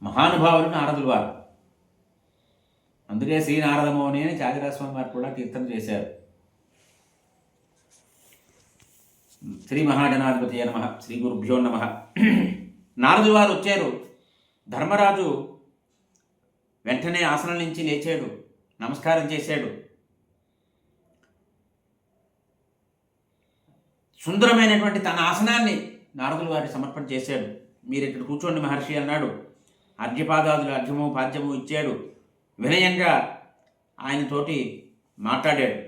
మహానుభావులు నారదులు వారు. అందుకే శ్రీ నారదమోని అని త్యాగరాజస్వామి వారు కూడా కీర్తన చేశారు. శ్రీ మహాజనాధిపతి నమ, శ్రీ గురుభ్యో నమ. నారదులు వారు వచ్చారు. ధర్మరాజు వెంటనే ఆసనం నుంచి లేచాడు, నమస్కారం చేశాడు. సుందరమైనటువంటి తన ఆసనాన్ని నారదులు వారికి సమర్పణ చేశాడు. మీరు ఇక్కడ కూర్చోండి మహర్షి అన్నాడు. అర్ఘ్యపాదాదులు అర్ఘ్యము పాద్యము ఇచ్చాడు. వినయంగా ఆయనతోటి మాట్లాడాడు.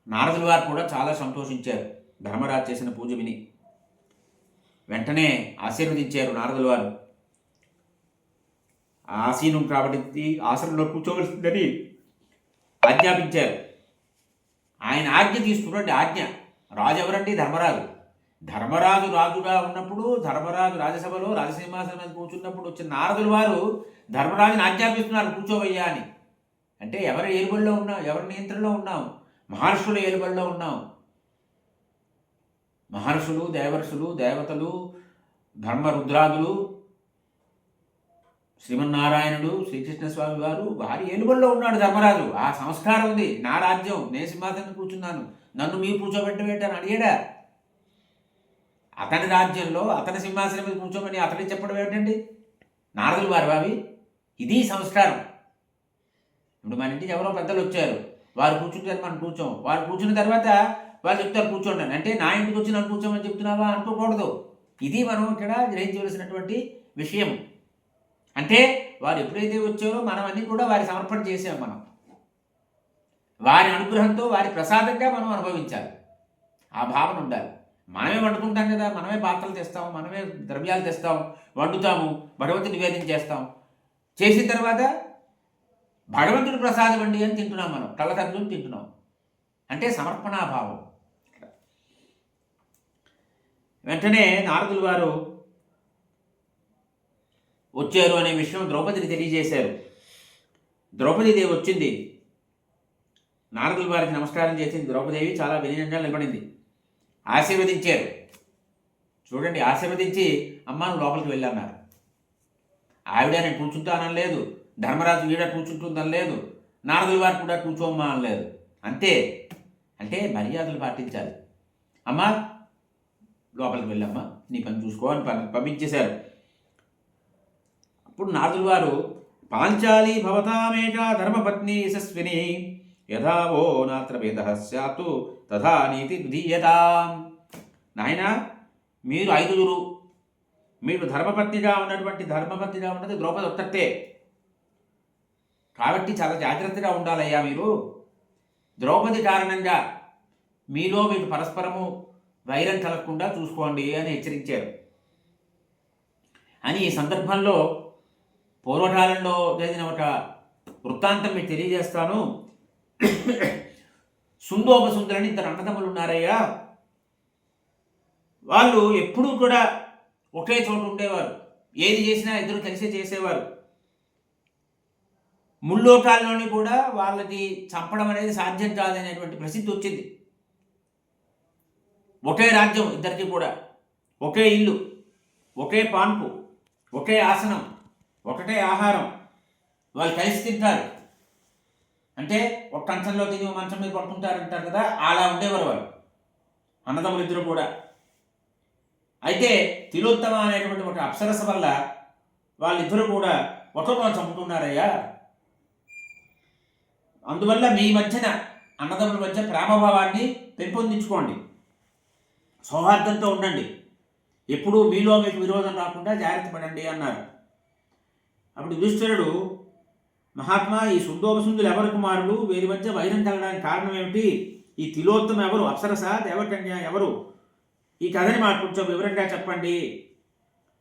నారదుల వారు కూడా చాలా సంతోషించారు ధర్మరాజు చేసిన పూజ విని. వెంటనే ఆశీర్వదించారు నారదుల వారు. ఆసీనం కాబట్టి ఆసనంలో కూర్చోవలసిందని ఆజ్ఞాపించారు. ఆయన ఆజ్ఞ తీసుకున్నట్టు ఆజ్ఞ. రాజు ఎవరండి? ధర్మరాజు. ధర్మరాజు రాజుగా ఉన్నప్పుడు, ధర్మరాజు రాజసభలో రాజసింహాసనం మీద కూర్చున్నప్పుడు వచ్చిన నారదుల వారు ధర్మరాజుని ఆజ్ఞాపిస్తున్నారు, కూర్చోవయ్యా అని. అంటే ఎవరి ఏలుబడిలో ఉన్నాం? ఎవరి నియంత్రణలో ఉన్నాం? మహర్షుల ఏలుబడిలో ఉన్నాం. మహర్షులు, దేవర్షులు, దేవతలు, ధర్మరుద్రాదులు, శ్రీమన్నారాయణుడు, శ్రీకృష్ణస్వామి వారు, వారి ఏలుబడిలో ఉన్నాడు ధర్మరాజు. ఆ సంస్కారం ఉంది. నా రాజ్యం, నేను సింహాసనం కూర్చున్నాను, నన్ను మీరు కూర్చోబెట్టబెట్టాను అడిగాడా? అతని రాజ్యంలో అతని సింహాసనం మీద కూర్చోమని అతని చెప్పడం ఏమిటండి? నారదులు వారు అవి. ఇది సంస్కారం. ఇప్పుడు మన ఇంటికి ఎవరో పెద్దలు వచ్చారు, వారు కూర్చుంటారు, మనం కూర్చోం. వారు కూర్చున్న తర్వాత వాళ్ళు చెప్తారు కూర్చోండి అంటే నా ఇంటికి వచ్చి నన్ను కూర్చోమని చెప్తున్నావా అనుకోకూడదు. ఇది మనం ఇక్కడ గ్రహించవలసినటువంటి విషయం. అంటే వారు ఎప్పుడైతే వచ్చారో మనం అన్నీ కూడా వారి సమర్పణ చేసాం. మనం వారి అనుగ్రహంతో, వారి ప్రసాదంగా మనం అనుభవించాలి. ఆ భావన ఉండాలి. మనమే వండుకుంటాం కదా, మనమే పాత్రలు తెస్తాం, మనమే ద్రవ్యాలు తెస్తాం, వండుతాము, భగవంతుని నివేదన చేస్తాం. చేసిన తర్వాత భగవంతుడి ప్రసాదం అండి అని తింటున్నాం. మనం కళ్ళ తగ్గుని తింటున్నాం. అంటే సమర్పణాభావం. వెంటనే నారదులు వారు వచ్చారు అనే విషయం ద్రౌపదిని తెలియజేశారు. ద్రౌపదీదేవి వచ్చింది. నారదుల వారికి నమస్కారం చేసింది. ద్రౌపదేవి చాలా వినయంగా నిలబడింది. ఆశీర్వదించారు. చూడండి, ఆశీర్వదించి అమ్మ నువ్వు లోపలికి వెళ్ళన్నారు. ఆవిడ నేను కూర్చుంటానని లేదు, ధర్మరాజు వీడ కూర్చుంటుందని లేదు, నారదుల వారు కూడా కూర్చోమ్మా అనలేదు. అంతే. అంటే మర్యాదలు పాటించాలి. అమ్మ లోపలికి వెళ్ళమ్మా, నీ పని చూసుకో అని పంపించేశారు. అప్పుడు నారదుల వారు పాంచాలి భవతామేక ధర్మపత్ని యశస్విని యథావో నాత్ర భేద స్యాతు తథా నీతి ధీయతాం. నాయన మీరు ఐదుగురు, మీరు ధర్మపత్నిగా ఉన్నది ద్రౌపది ఒక్కతే. కాబట్టి చాలా జాగ్రత్తగా ఉండాలయ్యా మీరు. ద్రౌపది కారణంగా మీలో మీకు పరస్పరము వైరం కలగకుండా చూసుకోండి అని హెచ్చరించారు. అని ఈ సందర్భంలో పూర్వకాలంలో జరిగిన ఒక వృత్తాంతం మీకు తెలియజేస్తాను. సుందోపసుందులని ఇద్దరు అన్నదమ్ములు ఉన్నారయ్యా. వాళ్ళు ఎప్పుడూ కూడా ఒకే చోట ఉండేవారు. ఏది చేసినా ఇద్దరు కలిసే చేసేవారు. ముల్లోకాల్లోని కూడా వాళ్ళకి చంపడం అనేది సాధ్యం కాదనేటువంటి ప్రసిద్ధి వచ్చింది. ఒకే రాజ్యం ఇద్దరికి కూడా, ఒకే ఇల్లు, ఒకే పాన్పు, ఒకే ఆసనం, ఒకటే ఆహారం. వాళ్ళు కలిసి తింటారు. అంటే ఒక కంచంలో తిని మంచం మీద పడుకుంటారు అంటారు కదా, అలా ఉండేవారు వాళ్ళు అన్నదమ్ములు ఇద్దరు కూడా. అయితే తిలోత్తమ అనేటువంటి ఒక అప్సరస వల్ల వాళ్ళిద్దరూ కూడా ఒకరిని చంపుతున్నారయ్యా. అందువల్ల మీ మధ్యన అన్నదమ్ముల మధ్య ప్రేమభావాన్ని పెంపొందించుకోండి, సౌహార్దంతో ఉండండి, ఎప్పుడూ మీలో మీకు విరోధం రాకుండా జాగ్రత్త పడండి అన్నారు. అప్పుడు యుధిష్ఠిరుడు, మహాత్మా ఈ సుందోపసుందులు ఎవరి కుమారులు? వీరి మధ్య వైరం కలగడానికి కారణం ఏమిటి? ఈ తిలోత్తమ ఎవరు? అప్సరస? దేవకన్య ఎవరు? ఈ కథని మాకు కొంచెం వివరంగా చెప్పండి,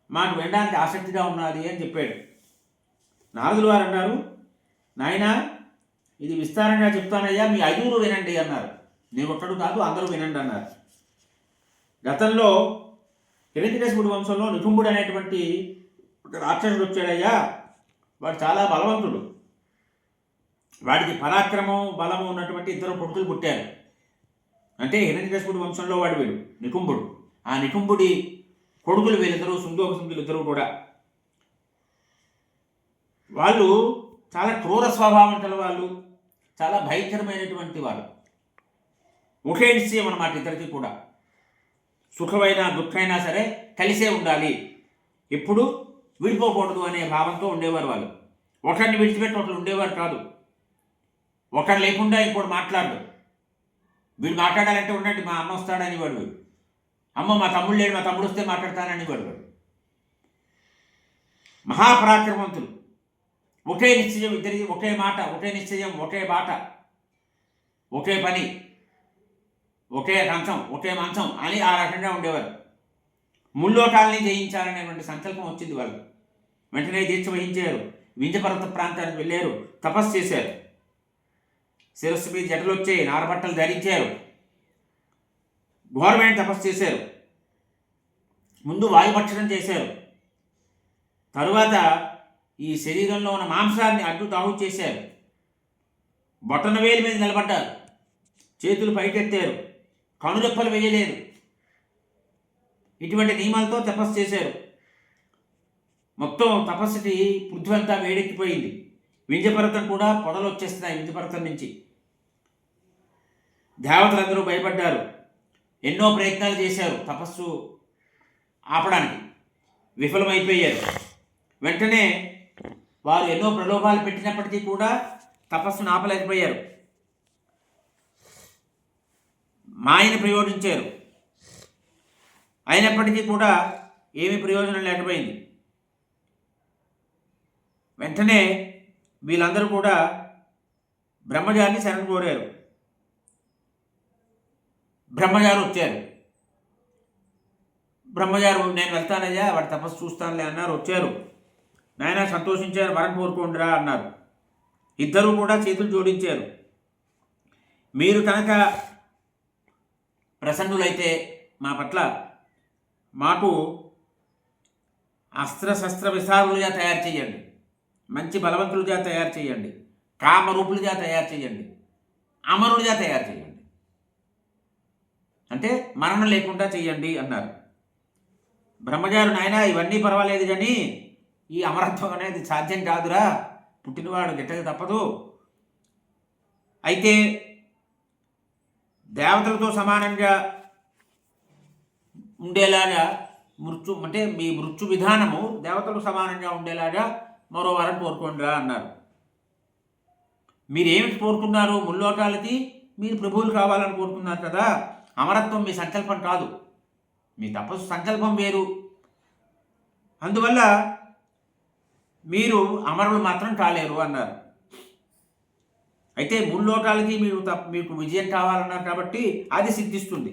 మాకు వినడానికి ఆసక్తిగా ఉన్నది అని చెప్పాడు. నారదులు వారు అన్నారు, నాయనా ఇది విస్తారంగా చెప్తానయ్యా, మీ ఐదుగురు వినండి అన్నారు. నేను ఒక్కడు కాదు, అందరూ వినండి అన్నారు. గతంలో హిరణ్యకశిపుడి వంశంలో నికుంభుడు అనేటువంటి ఒక రాక్షసుడు వచ్చాడయ్యా. వాడు చాలా బలవంతుడు. వాడికి పరాక్రమం, బలము ఉన్నటువంటి ఇద్దరు కొడుకులు పుట్టారు. అంటే హిరణ్యకశిపుడి వంశంలో వాడు వీడు నికుంభుడు. ఆ నికుంభుడి కొడుకులు వీళ్ళిద్దరూ సుందోపసుందులు ఇద్దరు కూడా. వాళ్ళు చాలా క్రూర స్వభావం గల వాళ్ళు, చాలా భయంకరమైనటువంటి వాళ్ళు. ఒకే నిశ్చయం అన్నమాట ఇద్దరికి కూడా. సుఖమైనా దుఃఖమైనా సరే కలిసే ఉండాలి, ఎప్పుడు విడిపోకూడదు అనే భావంతో ఉండేవారు వాళ్ళు. ఒకరిని విడిచిపెట్టి ఒకరు ఉండేవారు కాదు. ఒకరు లేకుండా ఇంకోటి మాట్లాడదు. వీడు మాట్లాడాలంటే ఉండండి, మా అమ్మ వస్తాడని వాడు, అమ్మ మా తమ్ముడు లేడు, మా తమ్ముడు వస్తే మాట్లాడతానని వాడు. మహాపరాక్రమవంతులు. ఒకే నిశ్చయం ఇద్దరికి, ఒకే మాట, ఒకే నిశ్చయం, ఒకే బాట, ఒకే పని, ఒకే కంచం, ఒకే మంచం అని ఆ రకంగా ఉండేవారు. ముల్లోకాలని జయించాలనేటువంటి సంకల్పం వచ్చింది వాళ్ళు. వెంటనే దీక్ష వహించారు. వింధ్యపర్వత ప్రాంతానికి వెళ్ళారు, తపస్సు చేశారు. శిరస్సు మీద జటలు వచ్చాయి, నారబట్టలు ధరించారు, ఘోరమైన తపస్సు చేశారు. ముందు వాయుభక్షణం చేశారు, తరువాత ఈ శరీరంలో ఉన్న మాంసాన్ని అడ్డు తాగు చేశారు. బొట్టన వేలు మీద నిలబడ్డారు, చేతులు పైకెత్తారు, కనురెప్పలు వేయలేదు. ఇటువంటి నియమాలతో తపస్సు చేశారు. మొత్తం తపస్సుకి పృథ్వీ అంతా వేడెక్కిపోయింది. వింధ్యపర్వతం కూడా పొదలు వచ్చేస్తున్నాయి వింధ్యపర్వతం నుంచి. దేవతలందరూ భయపడ్డారు. ఎన్నో ప్రయత్నాలు చేశారు తపస్సు ఆపడానికి, విఫలమైపోయారు. వెంటనే వారు ఎన్నో ప్రలోభాలు పెట్టినప్పటికీ కూడా తపస్సును ఆపలేకపోయారు. మాయని ప్రయోగించారు, అయినప్పటికీ కూడా ఏమీ ప్రయోజనం లేకపోయింది. వెంటనే వీళ్ళందరూ కూడా బ్రహ్మగారిని శరణు కోరారు. బ్రహ్మగారు వచ్చారు. బ్రహ్మగారు నేను వెళ్తానయ్యా, వాడి తపస్సు చూస్తానులే అన్నారు. వచ్చారు. నాయన సంతోషించారు, వరం కోరుకోండిరా అన్నారు. ఇద్దరూ కూడా చేతులు జోడించారు. మీరు కనుక ప్రసన్నులైతే మా పట్ల మాకు అస్త్రశస్త్ర విశారులుగా తయారు చేయండి, మంచి బలవంతులుగా తయారు చేయండి, కామరూపులుగా తయారు చేయండి, అమరులుగా తయారు చేయండి, అంటే మరణం లేకుండా చెయ్యండి అన్నారు. బ్రహ్మగారు నాయన ఇవన్నీ పర్వాలేదు, కానీ ఈ అమరత్వం అనేది సాధ్యం కాదురా, పుట్టినవాడు గిట్టక తప్పదు. అయితే దేవతలతో సమానంగా ఉండేలాగా మృత్యు, అంటే మీ మృత్యు విధానము దేవతలకు సమానంగా ఉండేలాగా మరో వరం కోరుకోండిరా అన్నారు. మీరేమిటి కోరుకున్నారు? ముల్లోకాలకి మీరు ప్రభువులు కావాలని కోరుకున్నారు కదా. అమరత్వం మీ సంకల్పం కాదు, మీ తపస్సు సంకల్పం వేరు. అందువల్ల మీరు అమరులు మాత్రం కాలేరు అన్నారు. అయితే ముల్లోకాలకి మీకు విజయం కావాలన్నారు కాబట్టి అది సిద్ధిస్తుంది,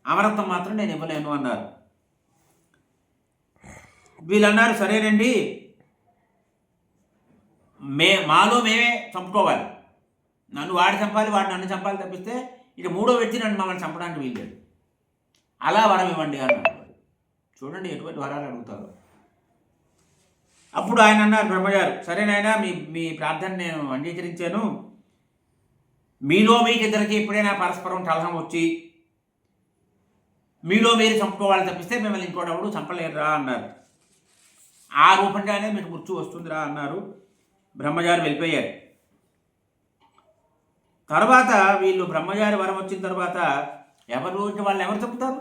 అమరత్వం మాత్రం నేను ఇవ్వలేను అన్నారు. వీళ్ళన్నారు సరేనండి, మాలో మేమే చంపుకోవాలి, నన్ను వాడు చంపాలి, వాడు నన్ను చంపాలి తప్పిస్తే ఇక మూడో వ్యక్తి నన్ను మమ్మల్ని చంపడానికి వీల్లేదు, అలా వరం ఇవ్వండి అన్నారు. చూడండి ఎటువంటి వరాలు అడుగుతారు. అప్పుడు ఆయన అన్నారు బ్రహ్మగారు, సరేనైనా మీ ప్రార్థన నేను అంగీకరించాను. మీలో మీకు ఇద్దరికి ఎప్పుడైనా పరస్పరం కలహం వచ్చి మీలో మీరు చంపుకోవాలి తప్పిస్తే మిమ్మల్ని ఇంకోటప్పుడు చంపలేరురా అన్నారు. ఆ రూపంగానే మీకు మృత్యు వస్తుందిరా అన్నారు. బ్రహ్మగారు వెళ్ళిపోయారు. తర్వాత వీళ్ళు బ్రహ్మగారి వరం వచ్చిన తర్వాత వాళ్ళు ఎవరు చంపుతారు?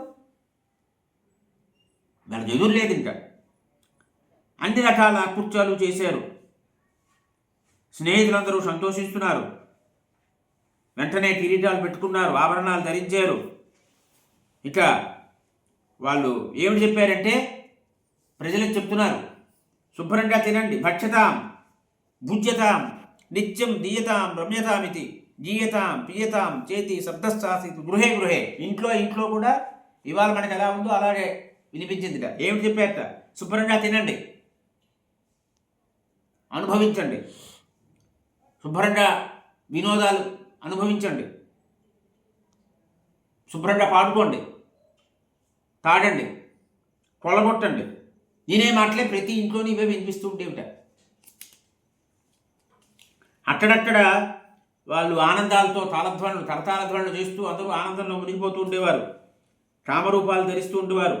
వాళ్ళకి ఎదురు లేదు. ఇంకా అన్ని రకాల కృత్యాలు చేశారు. స్నేహితులందరూ సంతోషిస్తున్నారు. వెంటనే కిరీటాలు పెట్టుకున్నారు, ఆభరణాలు ధరించారు. ఇక వాళ్ళు ఏమిటి చెప్పారంటే ప్రజలకు చెప్తున్నారు, శుభ్రంగా తినండి, భక్షతాం భుజ్యతాం నిత్యం దీయతాం రమ్యతామితి జీయతాం పియతాం చేతి శబ్దశ్చాసి గృహే గృహే. ఇంట్లో కూడా ఇవాళ మనకు ఎలా ఉందో అలాగే వినిపించిందిట. ఏమిటి చెప్పారట? శుభ్రంగా తినండి, అనుభవించండి, శుభ్రంగా వినోదాలు అనుభవించండి, శుభ్రంగా పాడుకోండి, తాడండి, కొల్లగొట్టండి. నేనే మాటలే ప్రతి ఇంట్లోని ఇవే వినిపిస్తూ ఉండేవిట. అక్కడక్కడ వాళ్ళు ఆనందాలతో తాళధ్వనులు కరతాళధ్వనులు చేస్తూ అందరూ ఆనందంలో మునిగిపోతూ ఉండేవారు. కామరూపాలు ధరిస్తూ ఉండేవారు.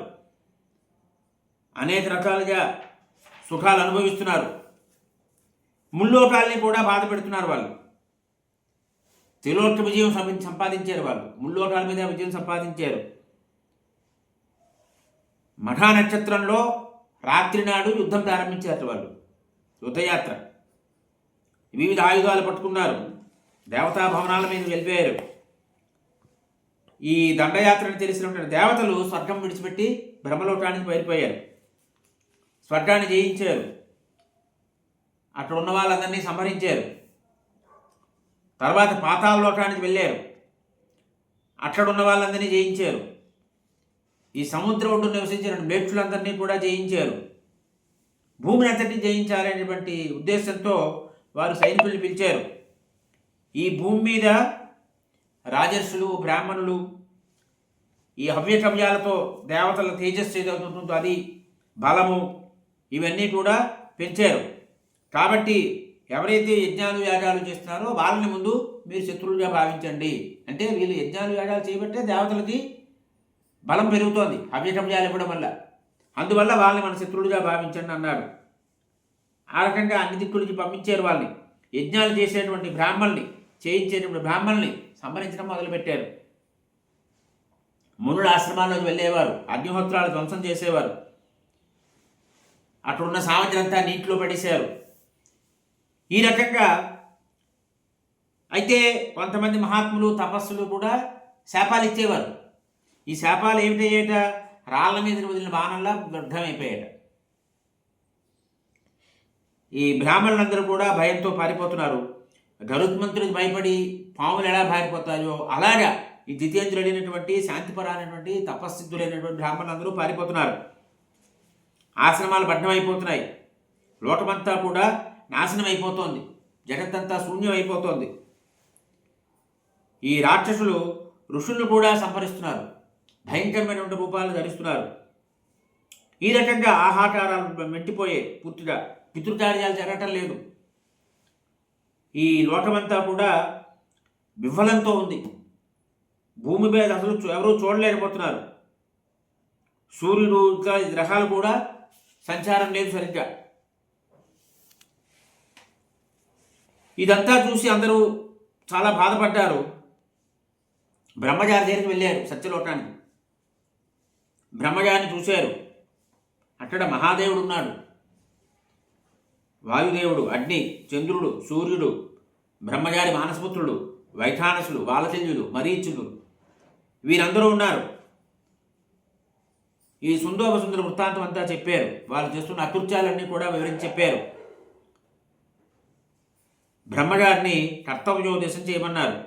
అనేక రకాలుగా సుఖాలు అనుభవిస్తున్నారు. ముల్లోకాల్ని కూడా బాధ పెడుతున్నారు వాళ్ళు. త్రిలోక విజయం సంపాదించారు వాళ్ళు, ముల్లోకాల మీద విజయం సంపాదించారు. మఠా నక్షత్రంలో రాత్రి నాడు యుద్ధం ప్రారంభించారు వాళ్ళు, యుద్ధయాత్ర. వివిధ ఆయుధాలు పట్టుకున్నారు, దేవతా భవనాల మీద వెళ్ళిపోయారు. ఈ దండయాత్రను తెలిసినటువంటి దేవతలు స్వర్గం విడిచిపెట్టి బ్రహ్మలోకానికి వెళ్ళిపోయారు, స్వర్గాన్ని జయించారు, అక్కడ ఉన్న వాళ్ళందరినీ సంహరించారు. తర్వాత పాతాళ లోకానికి వెళ్ళారు, అక్కడ ఉన్న వాళ్ళందరినీ జయించారు. ఈ సముద్రం ఒడ్డు నివసించిన మేక్షులందరినీ కూడా జయించారు. భూమిని అంతటినీ జయించాలనేటువంటి ఉద్దేశంతో వారు సైనికుల్ని పిలిచారు. ఈ భూమి మీద రాజర్షులు, బ్రాహ్మణులు ఈ హవ్యకవ్యాలతో దేవతల తేజస్సు ఏదవుతుందో అది, బలము, ఇవన్నీ కూడా పెంచారు. కాబట్టి ఎవరైతే యజ్ఞాలు యాగాలు చేస్తున్నారో వాళ్ళని ముందు మీరు శత్రువులుగా భావించండి. అంటే వీళ్ళు యజ్ఞాలు యాగాలు చేయబట్టే దేవతలకి బలం పెరుగుతోంది హవ్యకవ్యాలు ఇవ్వడం వల్ల, అందువల్ల వాళ్ళని మన శత్రువులుగా భావించండి అన్నాడు. ఆ రకంగా అన్ని దిక్కులకి పంపించారు వాళ్ళని. యజ్ఞాలు చేసేటువంటి బ్రాహ్మణుల్ని, చేయించేటువంటి బ్రాహ్మణుల్ని సంహరించడం మొదలుపెట్టారు. మునుల ఆశ్రమాల్లోకి వెళ్ళేవారు, అగ్నిహోత్రాలు ధ్వంసం చేసేవారు, అక్కడున్న సామగ్రంతా నీటిలో పడేశారు. ఈ రకంగా అయితే కొంతమంది మహాత్ములు, తపస్సులు కూడా శాపాలు ఇచ్చేవారు. ఈ శాపాలు ఏమిటయ్యేట? రాళ్ల మీద వదిలిన బాణంలా వ్యర్థమైపోయాట. ఈ బ్రాహ్మణులందరూ కూడా భయంతో పారిపోతున్నారు. గరుత్మంతుడికి భయపడి పాములు ఎలా పారిపోతాయో అలాగా ఈ జితేంద్రుడైనటువంటి, శాంతిపరానటువంటి, తపస్సిద్ధుడైనటువంటి బ్రాహ్మణులందరూ పారిపోతున్నారు. ఆశ్రమాలు భగ్నమైపోతున్నాయి, లోకమంతా కూడా నాశనం అయిపోతోంది, జగత్తంతా శూన్యం అయిపోతోంది. ఈ రాక్షసులు ఋషులను కూడా సంహరిస్తున్నారు, భయంకరమైనటువంటి రూపాలను ధరిస్తున్నారు. ఈ రకంగా ఆహాకారాలు మెంటిపోయే, పూర్తిగా పితృకార్యాలు జరగటం లేదు. ఈ లోకమంతా కూడా విఫలంతో ఉంది. భూమి మీద అసలు ఎవరూ చూడలేకపోతున్నారు. సూర్యుడు ఇంకా గ్రహాలు కూడా సంచారం లేదు సరిగ్గా. ఇదంతా చూసి అందరూ చాలా బాధపడ్డారు. బ్రహ్మగారి దగ్గరికి వెళ్ళారు, సత్యలోకానికి. బ్రహ్మగారిని చూశారు. అక్కడ మహాదేవుడు ఉన్నాడు, వాయుదేవుడు, అగ్ని, చంద్రుడు, సూర్యుడు, బ్రహ్మగారి మానసపుత్రుడు, వైఖానసులు, బాలచల్యులు, మరీచులు, వీరందరూ ఉన్నారు. ఈ సుందోపసుందర వృత్తాంతం అంతా చెప్పారు. వాళ్ళు చేస్తున్న అకృత్యాలన్నీ కూడా వివరించి చెప్పారు. బ్రహ్మగారిని కర్తవ్యోపదేశం చేయమన్నారు.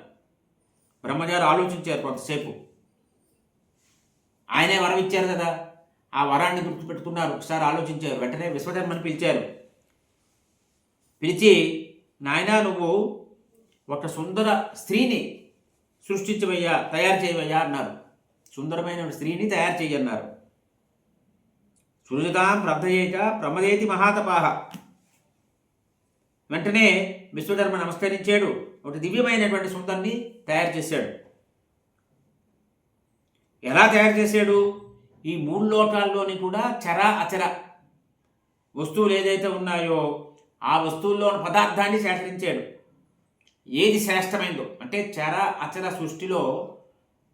బ్రహ్మగారు ఆలోచించారు కొంతసేపు. ఆయనే వరం ఇచ్చారు కదా, ఆ వరాన్ని గుర్తుపెట్టుకున్నారు. ఒకసారి ఆలోచించారు. వెంటనే విశ్వకర్మని పిలిచారు. పిలిచి, నాయనా నువ్వు ఒక సుందర స్త్రీని సృష్టించవయ్యా, తయారు చేయవయ్యా అన్నారు. సుందరమైన స్త్రీని తయారు చేయన్నారు. సృజతాం ప్రబ్ధయేక ప్రమదేతి మహాతపాహ. వెంటనే విశ్వకర్మ నమస్కరించాడు. ఒక దివ్యమైనటువంటి సుందరిని తయారు చేశాడు. ఎలా తయారు చేశాడు? ఈ మూడు లోకాల్లోని కూడా చర అచర వస్తువులు ఏదైతే ఉన్నాయో ఆ వస్తువుల్లోని పదార్థాన్ని సేకరించాడు. ఏది శ్రేష్టమైందో, అంటే చర అచర సృష్టిలో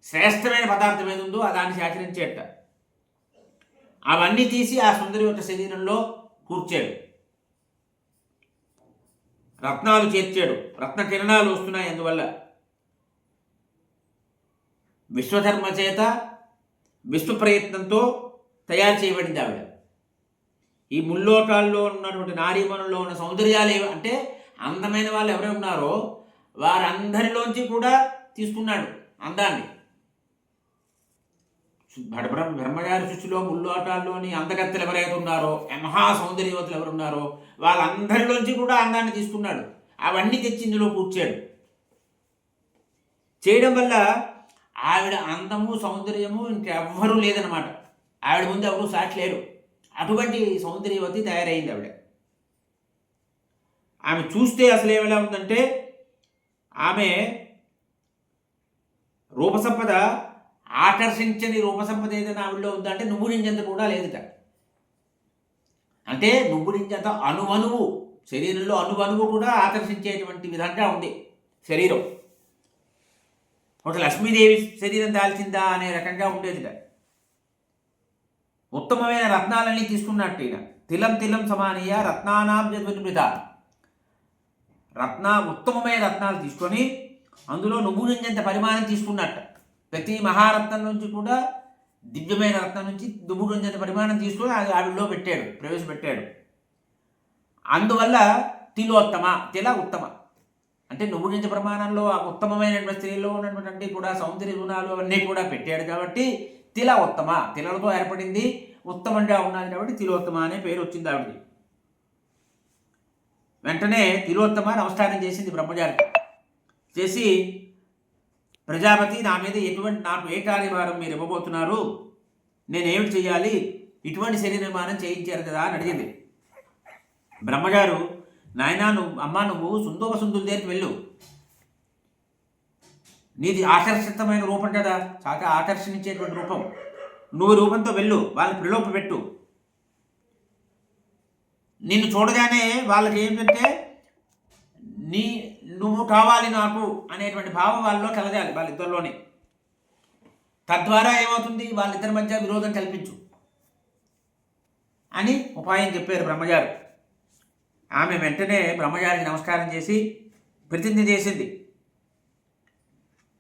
శ్రేష్టమైన పదార్థం ఏది ఉందో దాన్ని సేకరించేట. అవన్నీ తీసి ఆ సుందరి యొక్క శరీరంలో కూర్చాడు. రత్నాలు చేర్చాడు. రత్న కిరణాలు వస్తున్నాయి. అందువల్ల విశ్వధర్మ చేత విశ్వ ప్రయత్నంతో తయారు చేయబడింది ఆవిడ. ఈ ముల్లోకాల్లో ఉన్నటువంటి నారీమణుల్లో ఉన్న సౌందర్యాలు అంటే అందమైన వాళ్ళు ఎవరై ఉన్నారో వారందరిలోంచి కూడా తీసుకున్నాడు అందాన్ని. బ్రహ్మగారి సృష్టిలో ముల్లోకాల్లోని అందగత్తెలు ఎవరైతే ఉన్నారో, మహా సౌందర్యవతులు ఎవరు ఉన్నారో వాళ్ళందరిలోంచి కూడా అందాన్ని తీసుకున్నాడు. అవన్నీ తెచ్చి ఇందులో కూర్చాడు. చేయడం వల్ల ఆవిడ అందము, సౌందర్యము ఇంకెవ్వరూ లేదనమాట. ఆవిడ ముందు ఎవరూ సాటి లేరు. అటువంటి సౌందర్యవతి తయారైంది ఆవిడ. ఆమె చూస్తే అసలు ఏమిలా ఉందంటే, ఆమె రూపసంపద ఆకర్షించని రూపసంపద ఏదైనా ఆవిడలో ఉందంటే నువ్వు నింజంత కూడా లేదుట. అంటే నువ్వు నింజంత అణువణువు శరీరంలో అణువణువు కూడా ఆకర్షించేటువంటి విధంగా ఉంది శరీరం. ఒక లక్ష్మీదేవి శరీరం దాల్చిందా అనే రకంగా ఉండేదిట. ఉత్తమమైన రత్నాలన్నీ తీసుకున్నట్టు ఈయన తిలం తిలం సమానీయ రత్నానాం జన్మృత ఉత్తమమైన రత్నాలు తీసుకొని అందులో నువ్వు నింజంత పరిమాణం తీసుకున్నట్ట. ప్రతి మహారత్నం నుంచి కూడా దివ్యమైన రత్నం నుంచి నువ్వు నింజంత పరిమాణం తీసుకొని అది ఆవిడలో పెట్టాడు, ప్రవేశపెట్టాడు. అందువల్ల తిల ఉత్తమ అంటే నువ్వు నింజ ప్రమాణంలో ఆ ఉత్తమమైనటువంటి స్త్రీలో ఉన్నటువంటి కూడా సౌందర్య గుణాలు అవన్నీ కూడా పెట్టాడు కాబట్టి తిల ఉత్తమ, తిలలతో ఏర్పడింది, ఉత్తమంగా ఉన్నది కాబట్టి తిలోత్తమ అనే పేరు వచ్చింది ఆవిడకి. వెంటనే తిలోత్తమ నమస్కారం చేసింది బ్రహ్మచారికి. చేసి ప్రజాపతి నా మీద నాకు ఏ కార్యభారం మీరు ఇవ్వబోతున్నారు, నేనేమిటి చేయాలి, ఇటువంటి శరీర నిర్మాణం చేయించారు కదా అని అడిగింది. బ్రహ్మగారు నాయనా నువ్వు సుందోప సుందుల దగ్గరికి వెళ్ళు, నీది ఆకర్షితమైన రూపం కదా, చాలా ఆకర్షణించేటువంటి రూపం, నువ్వు రూపంతో వెళ్ళు, వాళ్ళని ప్రలోభ పెట్టు. నిన్ను చూడగానే వాళ్ళకి ఏంటంటే నువ్వు కావాలి నాకు అనేటువంటి భావం వాళ్ళలో కలగాలి, వాళ్ళిద్దరిలోనే. తద్వారా ఏమవుతుంది, వాళ్ళిద్దరి మధ్య విరోధం కల్పించు అని ఉపాయం చెప్పారు బ్రహ్మగారు. ఆమె వెంటనే బ్రహ్మగారికి నమస్కారం చేసి ప్రతిజ్ఞ చేసింది,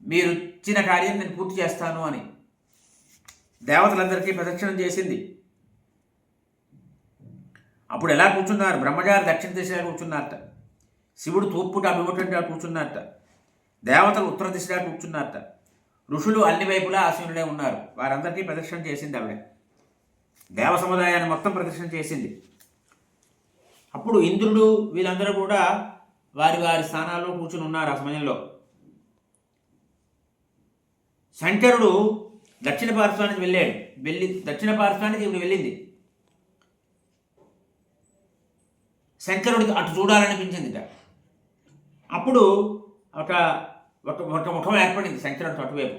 మీరు ఇచ్చిన కార్యం నేను పూర్తి చేస్తాను అని. దేవతలందరికీ ప్రదక్షిణం చేసింది. అప్పుడు ఎలా కూర్చున్నారు, బ్రహ్మగారు దక్షిణ దిశగా కూర్చున్నారట, శివుడు తూర్పుట అభిముఖంగా కూర్చున్నారట, దేవతలు ఉత్తర దిశగా కూర్చున్నారట, ఋషులు అన్ని వైపులా ఆసీనులే ఉన్నారు. వారందరికీ ప్రదక్షిణ చేసింది ఆవిడ. దేవ సముదాయాన్ని మొత్తం ప్రదక్షిణ చేసింది. అప్పుడు ఇంద్రుడు వీళ్ళందరూ కూడా వారి వారి స్థానాల్లో కూర్చుని ఉన్నారు. ఆ సమయంలో శంకరుడు దక్షిణ పార్శ్వానికి వెళ్ళి దక్షిణ పార్శ్వానికి ఇప్పుడు వెళ్ళింది. శంకరుడికి అటు చూడాలనిపించిందిట. అప్పుడు ఒక ముఖం ఏర్పడింది శంకరుడికి అటువైపు.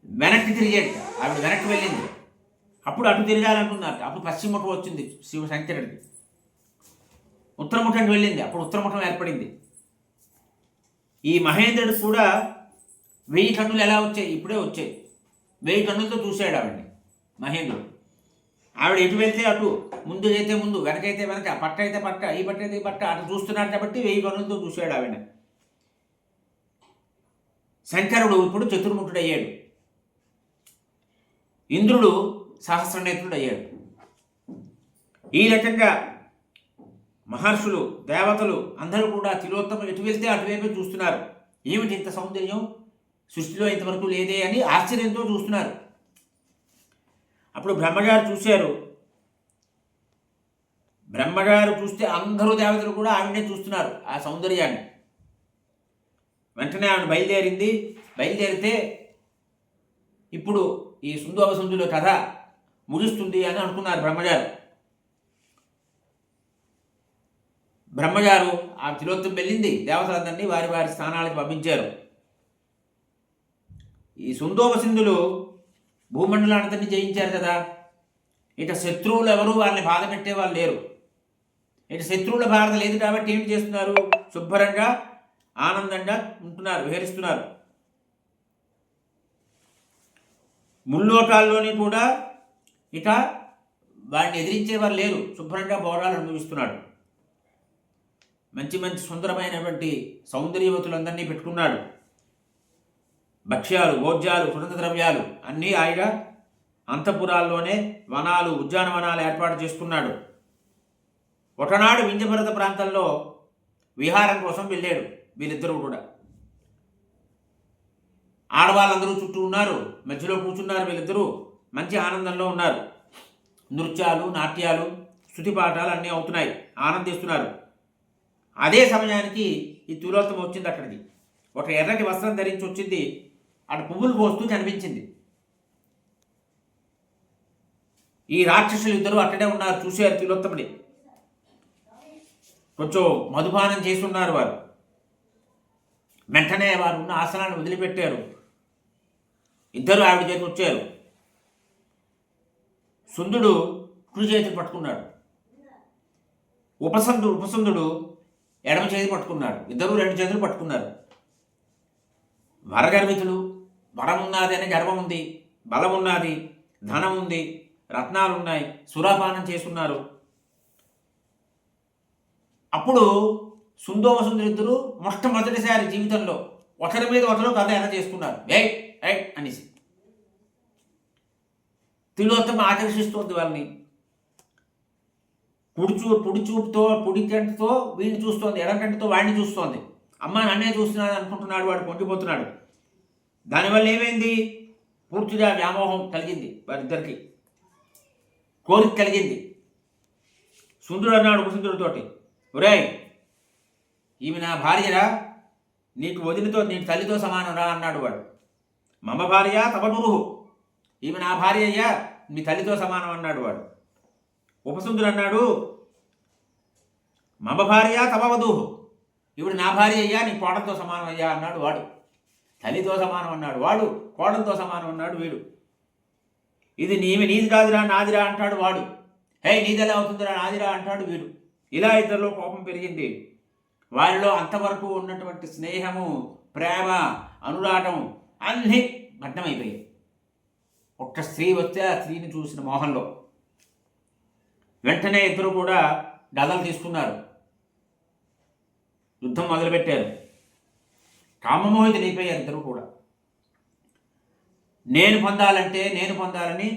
వెనక్కి తిరిగేట, ఆవిడ వెనక్కి వెళ్ళింది. అప్పుడు అటు తిరగాలనుకున్నారు. అప్పుడు పశ్చిమ ముఖం వచ్చింది శంకరుడికి. ఉత్తర ముఖానికి వెళ్ళింది. అప్పుడు ఉత్తర ముఖం ఏర్పడింది. ఈ మహేంద్రుడు కూడా 1000 కన్నులు ఎలా వచ్చాయి, ఇప్పుడే వచ్చాయి. 1000 కన్నులతో చూశాడు ఆవిడని మహేంద్రుడు. ఆవిడ ఎటు వెళ్తే అటు, ముందు అయితే ముందు, వెనకైతే వెనక, పట్ట అయితే పట్ట, ఈ పట్ట అయితే ఈ పట్ట, అటు చూస్తున్నాడు కాబట్టి 1000 కన్నులతో చూశాడు ఆవిడ. శంకరుడు ఇప్పుడు చతుర్ముఖుడు అయ్యాడు. ఇంద్రుడు సహస్రనేత్రుడు అయ్యాడు. ఈ రకంగా మహర్షులు, దేవతలు అందరూ కూడా తిలోత్తమ ఎటు వెళ్తే అటువైపు చూస్తున్నారు. ఏమిటి ఇంత సౌందర్యం, సృష్టిలో ఇంతవరకు లేదే అని ఆశ్చర్యంతో చూస్తున్నారు. అప్పుడు బ్రహ్మగారు చూశారు. బ్రహ్మగారు చూస్తే అందరూ దేవతలు కూడా ఆవిడనే చూస్తున్నారు, ఆ సౌందర్యాన్ని. వెంటనే ఆవిడ బయలుదేరితే ఇప్పుడు ఈ సుందోపసుందుల కథ ముగిస్తుంది అని అనుకున్నారు బ్రహ్మగారు ఆ తిలోత్తం వెళ్ళింది. దేవతలందరినీ వారి వారి స్థానాలకు పంపించారు. ఈ సుందోపసింధులు భూమండలాన్ని జయించారు కదా, ఇక శత్రువులు ఎవరు వాళ్ళని బాధ పెట్టే వాళ్ళు లేరు. ఇక శత్రువుల బాధ లేదు కాబట్టి ఏం చేస్తున్నారు, శుభ్రంగా ఆనందంగా ఉంటున్నారు, విహరిస్తున్నారు. ముల్లోకాల్లోని కూడా ఇక వాడిని ఎదిరించేవారు లేరు, శుభ్రంగా భోగాలు అనుభవిస్తున్నాడు. మంచి మంచి సుందరమైనటువంటి సౌందర్యవతులందరినీ పెట్టుకున్నాడు. భక్ష్యాలు, భోజ్యాలు, సుగంధ ద్రవ్యాలు అన్నీ ఆయన అంతఃపురాల్లోనే వనాలు, ఉద్యానవనాలు ఏర్పాటు చేసుకున్నాడు. ఒకనాడు వింధ్యపర్వత ప్రాంతంలో విహారం కోసం వెళ్ళాడు వీళ్ళిద్దరూ కూడా. ఆడవాళ్ళందరూ చుట్టూ ఉన్నారు, మధ్యలో కూర్చున్నారు వీళ్ళిద్దరూ, మంచి ఆనందంలో ఉన్నారు. నృత్యాలు, నాట్యాలు, స్తుతిపాఠాలు అన్నీ అవుతున్నాయి, ఆనందిస్తున్నారు. అదే సమయానికి ఈ తిలోత్తమ వచ్చింది. అక్కడికి ఒక ఎర్రటి వస్త్రం ధరించి వచ్చింది. అటు పువ్వులు పోస్తూ కనిపించింది. ఈ రాక్షసులు ఇద్దరు అక్కడే ఉన్నారు, చూశారు తిలోత్తముని. కొంచెం మధుపానం చేస్తున్నారు వారు. వెంటనే వారు ఉన్న ఆసనాన్ని వదిలిపెట్టారు. ఇద్దరు ఆవిడ చేతి వచ్చారు. సుందుడు కుడి చేతిని పట్టుకున్నాడు. ఉపసందుడు ఎడమ చేతి పట్టుకున్నాడు. ఇద్దరు 2 చేతులు పట్టుకున్నారు. వరగర్వితులు, వరం ఉన్నది అనే గర్వం ఉంది, బలం ఉన్నది, ధనం ఉంది, రత్నాలు ఉన్నాయి, సురాపానం చేసుకున్నారు. అప్పుడు సుందోమసుందరిద్దరు మొట్టమొదటిసారి జీవితంలో ఒకరి మీద ఒకరు కథ ఎలా చేసుకున్నారు. అనేసి తిలోత్తమ ఆకర్షిస్తోంది వాళ్ళని. పొడి చూపుతో, పొడి కంటితో వీడిని చూస్తోంది, ఎడం కంటితో వాడిని చూస్తోంది. అమ్మ నన్నే చూస్తున్నాడు అనుకుంటున్నాడు, వాడు పొంగిపోతున్నాడు. దానివల్ల ఏమైంది? పూర్తిగా వ్యామోహం కలిగింది వారిద్దరికి, కోరిక కలిగింది. సుందరుడు అన్నాడు ఉపసుందరుడితోటి, ఒరేయ్ ఈమె నా భార్యరా, నీకు వదిలితో నీకు తల్లితో సమానం రా అన్నాడు వాడు. మమ భార్య తవ గురువు, ఈమె నా భార్య అయ్యా, మీ తల్లితో సమానం అన్నాడు వాడు. ఉపసుందరుడు అన్నాడు, మమ భార్య తవ వధువు, ఇప్పుడు నా భార్య అయ్యా, నీ కోడలతో సమానం అయ్యా అన్నాడు వాడు. తల్లితో సమానం అన్నాడు వాడు, కోడలతో సమానం అన్నాడు వీడు. ఇది నీది కాదురా నాదిరా అంటాడు వాడు. నీది ఎలా అవుతుందిరా నాదిరా అంటాడు వీడు. ఇలా ఇద్దరిలో కోపం పెరిగింది. వారిలో అంతవరకు ఉన్నటువంటి స్నేహము, ప్రేమ, అనురాగం అన్నీ భగ్నమైపోయాయి. ఒక్క స్త్రీ వస్తే ఆ స్త్రీని చూసిన మోహంలో వెంటనే ఇద్దరు కూడా గదలు తీసుకున్నారు, యుద్ధం మొదలుపెట్టారు. కామమోహితులైపోయారు ఇద్దరు కూడా. నేను పొందాలని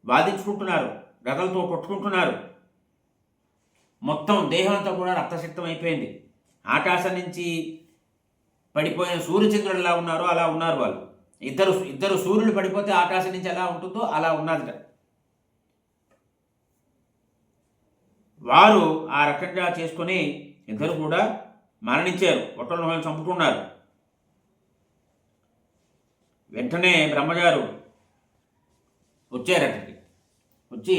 వాదించుకుంటున్నారు, గదలతో కొట్టుకుంటున్నారు. మొత్తం దేహం అంతా కూడా రక్తసిక్తం అయిపోయింది. ఆకాశం నుంచి పడిపోయిన సూర్యచంద్రుడు ఎలా ఉన్నారో అలా ఉన్నారు వాళ్ళు. ఇద్దరు సూర్యుడు పడిపోతే ఆకాశం నుంచి ఎలా ఉంటుందో అలా ఉన్నది. వారు ఆ రకంగా చేసుకొని ఇద్దరు కూడా మరణించారు, ఒకరిని చంపుకున్నారు. వెంటనే బ్రహ్మగారు వచ్చారు. అక్కడికి వచ్చి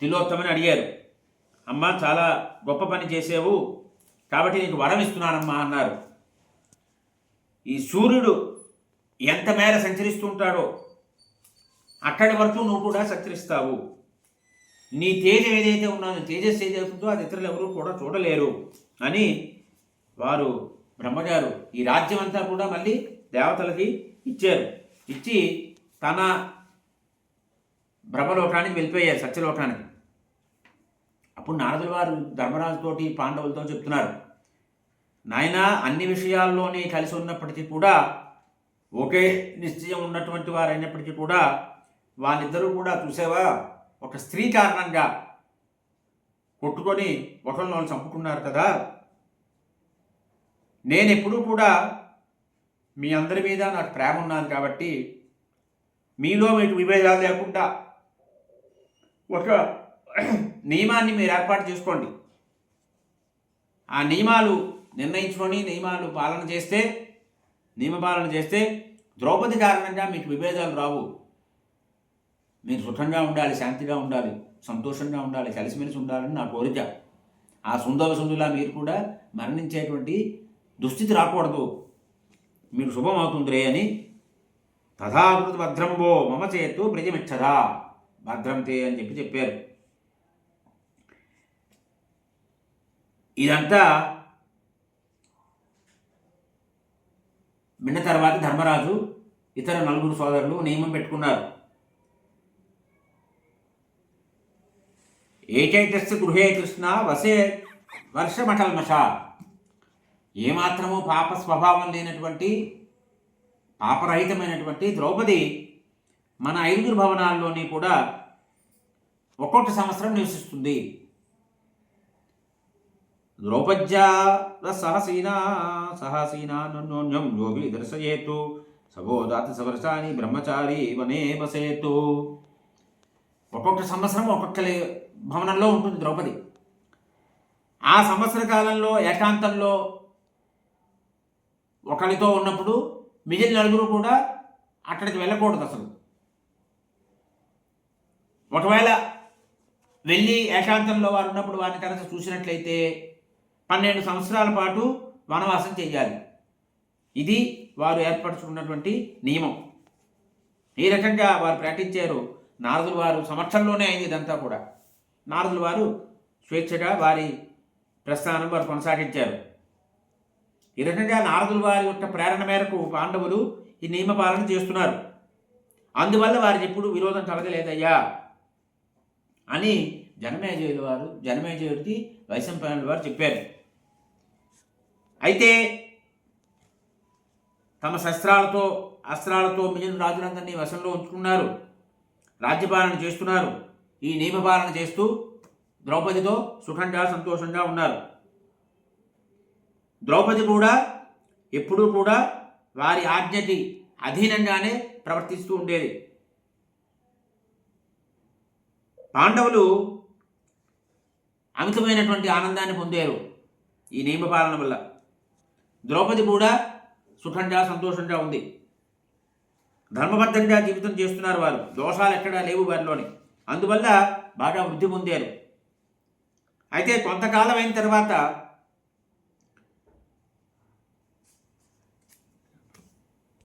తిలోత్తమని అడిగారు, అమ్మ చాలా గొప్ప పని చేసేవు కాబట్టి నీకు వరం ఇస్తున్నానమ్మా అన్నారు. ఈ సూర్యుడు ఎంత మేర సంచరిస్తుంటాడో అక్కడి వరకు నువ్వు కూడా సంచరిస్తావు. నీ తేజం ఏదైతే ఉన్నదో, తేజస్సు ఏదైతుందో అది ఇతరులు ఎవరు కూడా చూడలేరు అని వారు బ్రహ్మగారు ఈ రాజ్యం అంతా కూడా మళ్ళీ దేవతలకి ఇచ్చారు. ఇచ్చి తన బ్రహ్మలోకానికి వెళ్ళిపోయారు, సత్యలోకానికి. అప్పుడు నారదుల వారు ధర్మరాజుతోటి పాండవులతో చెప్తున్నారు, నాయన అన్ని విషయాల్లోనే కలిసి ఉన్నప్పటికీ కూడా, ఒకే నిశ్చయం ఉన్నటువంటి వారు అయినప్పటికీ కూడా వాళ్ళిద్దరూ కూడా చూసావా ఒక స్త్రీ కారణంగా కొట్టుకొని ఒకరిని చంపుకున్నారు కదా. నేను ఎప్పుడూ కూడా మీ అందరి మీద నాకు ప్రేమ ఉన్నది కాబట్టి మీలో మీకు విభేదాలు లేకుండా ఒక నియమాన్ని మీరు ఏర్పాటు చేసుకోండి. ఆ నియమాలు నిర్ణయించుకొని నియమపాలన చేస్తే ద్రౌపది కారణంగా మీకు విభేదాలు రావు. మీరు సుఖంగా ఉండాలి, శాంతిగా ఉండాలి, సంతోషంగా ఉండాలి, కలిసిమెలిసి ఉండాలని నా కోరిక. ఆ సుందరులా మీరు కూడా మరణించేటువంటి దుస్థితి రాకూడదు, మీరు శుభం అవుతుందిరే అని. తథాకృతి భద్రంబో మమ చేత్తు ప్రజమిచ్చదా భద్రంతే అని చెప్పారు. ఇదంతా విన్న తర్వాత ధర్మరాజు ఇతర 4 సోదరులు నియమం పెట్టుకున్నారు. ఏకైకస్య గృహే కృష్ణ వసే వర్షమఠల్మష. ఏమాత్రము పాప స్వభావం లేనటువంటి, పాపరహితమైనటువంటి ద్రౌపది మన 5 భవనాల్లోని కూడా ఒక్కొక్క సంవత్సరం నివసిస్తుంది. ద్రౌపద్యా సహసీనాన్యోన్యం యోగి దర్శయేతు సభోదాత సవర్షాని బ్రహ్మచారి వనే వసేతు. ఒక్కొక్క సంవత్సరం ఒక్కొక్క భవనంలో ఉంటుంది ద్రౌపది. ఆ సంవత్సర కాలంలో ఏకాంతంలో ఒకరితో ఉన్నప్పుడు మిగిలిన 4 కూడా అక్కడికి వెళ్ళకూడదు అసలు. ఒకవేళ వెళ్ళి ఏకాంతంలో వారు ఉన్నప్పుడు వారిని కనుక చూసినట్లయితే 12 సంవత్సరాల పాటు వనవాసం చేయాలి. ఇది వారు ఏర్పరచుకున్నటువంటి నియమం. ఈ రకంగా వారు ప్రకటించారు. నారదులు వారు సమక్షంలోనే అయింది ఇదంతా కూడా. నారదుల వారు స్వేచ్ఛగా వారి ప్రస్థానం వారు కొనసాగించారు. ఈ రకంగా నారదుల వారి యొక్క ప్రేరణ మేరకు పాండవులు ఈ నియమపాలన చేస్తున్నారు. అందువల్ల వారికి ఎప్పుడు విరోధం కలగలేదయ్యా అని జనమేజయుడికి వైశంపాయనుల వారు చెప్పారు. అయితే తమ శస్త్రాలతో అస్త్రాలతో మిగిలిన రాజులందరినీ వశంలో ఉంచుకున్నారు, రాజ్యపాలన చేస్తున్నారు. ఈ నియమపాలన చేస్తూ ద్రౌపదితో సుఖంగా సంతోషంగా ఉన్నారు. ద్రౌపది కూడా ఎప్పుడూ కూడా వారి ఆజ్ఞకి అధీనంగానే ప్రవర్తిస్తూ ఉండేది. పాండవులు అమితమైనటువంటి ఆనందాన్ని పొందారు ఈ నియమపాలన వల్ల. ద్రౌపది కూడా సుఖంగా సంతోషంగా ఉంది. ధర్మబద్ధంగా జీవితం చేస్తున్నారు వారు, దోషాలు ఎక్కడా లేవు వారిలోని. అందువల్ల బాగా వృద్ధి పొందారు. అయితే కొంతకాలం అయిన తర్వాత